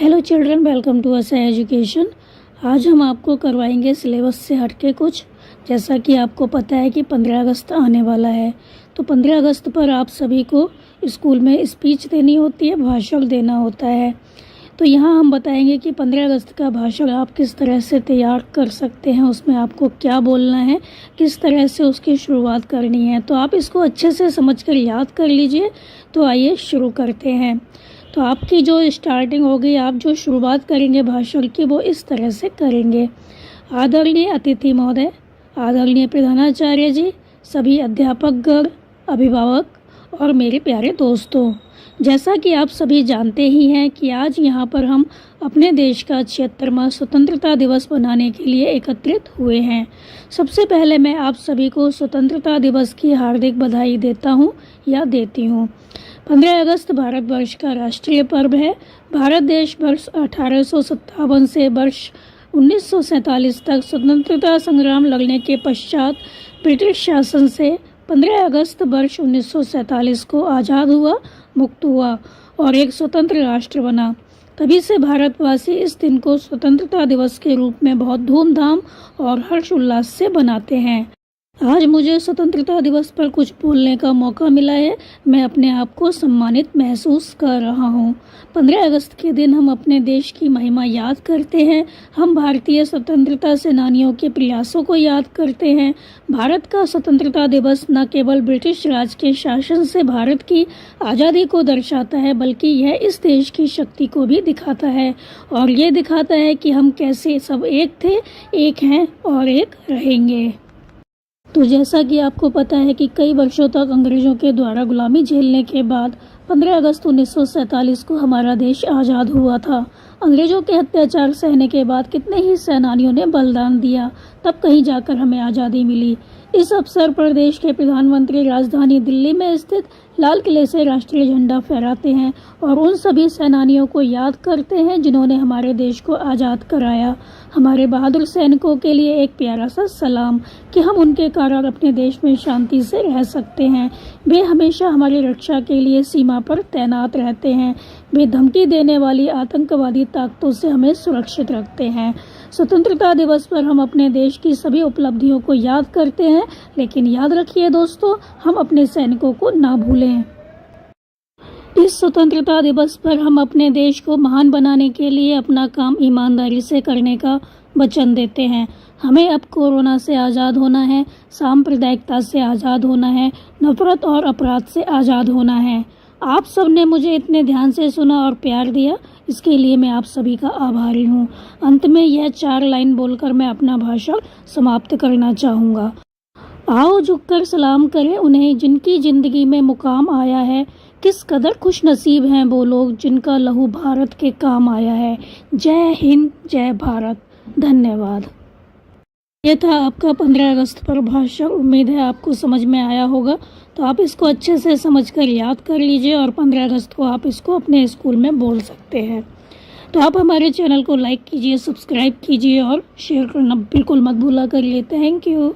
Hello children, welcome to असा education. आज हम आपको करवाएंगे सिलेबस से हटके कुछ। जैसा कि आपको पता है कि 15 अगस्त आने वाला है, तो 15 अगस्त पर आप सभी को स्कूल में स्पीच देनी होती है, भाषण देना होता है। तो यहाँ हम बताएंगे कि 15 अगस्त का भाषण आप किस तरह से तैयार कर सकते हैं, उसमें आपको क्या बोलना है, किस तरह से उसकी शुरुआत करनी है। तो आप इसको अच्छे से समझकर याद कर लीजिए। तो आइए शुरू करते हैं। तो आपकी जो स्टार्टिंग होगी, आप जो शुरुआत करेंगे भाषण की, वो इस तरह से करेंगे। आदरणीय अतिथि महोदय, आदरणीय प्रधानाचार्य जी, सभी अध्यापकगण, अभिभावक और मेरे प्यारे दोस्तों, जैसा कि आप सभी जानते ही हैं कि आज यहाँ पर हम अपने देश का 76वां स्वतंत्रता दिवस मनाने के लिए एकत्रित हुए हैं। सबसे पहले मैं आप सभी को स्वतंत्रता दिवस की हार्दिक बधाई देता हूँ या देती हूँ। 15 अगस्त भारतवर्ष का राष्ट्रीय पर्व है। भारत देश वर्ष 1857 से वर्ष 1947 तक स्वतंत्रता संग्राम लड़ने के पश्चात ब्रिटिश शासन से 15 अगस्त वर्ष 1947 को आज़ाद हुआ, मुक्त हुआ और एक स्वतंत्र राष्ट्र बना। तभी से भारतवासी इस दिन को स्वतंत्रता दिवस के रूप में बहुत धूमधाम और हर्षोल्लास से मनाते हैं। आज मुझे स्वतंत्रता दिवस पर कुछ बोलने का मौका मिला है। मैं अपने आप को सम्मानित महसूस कर रहा हूँ। 15 अगस्त के दिन हम अपने देश की महिमा याद करते हैं। हम भारतीय स्वतंत्रता सेनानियों के प्रयासों को याद करते हैं। भारत का स्वतंत्रता दिवस न केवल ब्रिटिश राज के शासन से भारत की आज़ादी को दर्शाता है, बल्कि यह इस देश की शक्ति को भी दिखाता है और ये दिखाता है कि हम कैसे सब एक थे, एक हैं और एक रहेंगे। तो जैसा कि आपको पता है कि कई वर्षों तक अंग्रेज़ों के द्वारा गुलामी झेलने के बाद 15 अगस्त 1947 को हमारा देश आज़ाद हुआ था। अंग्रेज़ों के अत्याचार सहने के बाद कितने ही सेनानियों ने बलिदान दिया, तब कहीं जाकर हमें आज़ादी मिली। इस अवसर पर देश के प्रधानमंत्री राजधानी दिल्ली में स्थित लाल किले से राष्ट्रीय झंडा फहराते हैं और उन सभी सेनानियों को याद करते हैं जिन्होंने हमारे देश को आज़ाद कराया। हमारे बहादुर सैनिकों के लिए एक प्यारा सा सलाम कि हम उनके कारण अपने देश में शांति से रह सकते हैं। वे हमेशा हमारी रक्षा के लिए सीमा पर तैनात रहते हैं। वे धमकी देने वाली आतंकवादी ताकतों से हमें सुरक्षित रखते हैं। स्वतंत्रता दिवस पर हम अपने देश की सभी उपलब्धियों को याद करते हैं, लेकिन याद रखिए दोस्तों, हम अपने सैनिकों को ना भूलें। इस स्वतंत्रता दिवस पर हम अपने देश को महान बनाने के लिए अपना काम ईमानदारी से करने का वचन देते हैं। हमें अब कोरोना से आज़ाद होना है, सांप्रदायिकता से आज़ाद होना है, नफरत और अपराध से आज़ाद होना है। आप सब ने मुझे इतने ध्यान से सुना और प्यार दिया, इसके लिए मैं आप सभी का आभारी हूँ। अंत में यह 4 लाइन बोलकर मैं अपना भाषण समाप्त करना चाहूँगा। आओ झुककर सलाम करें उन्हें जिनकी ज़िंदगी में मुकाम आया है। किस कदर खुश नसीब हैं वो लोग जिनका लहू भारत के काम आया है। जय हिंद, जय भारत। धन्यवाद। ये था आपका 15 अगस्त पर भाषण। उम्मीद है आपको समझ में आया होगा। तो आप इसको अच्छे से समझकर याद कर लीजिए और 15 अगस्त को आप इसको अपने स्कूल में बोल सकते हैं। तो आप हमारे चैनल को लाइक कीजिए, सब्सक्राइब कीजिए और शेयर करना बिल्कुल मत भूला करिए। Thank you.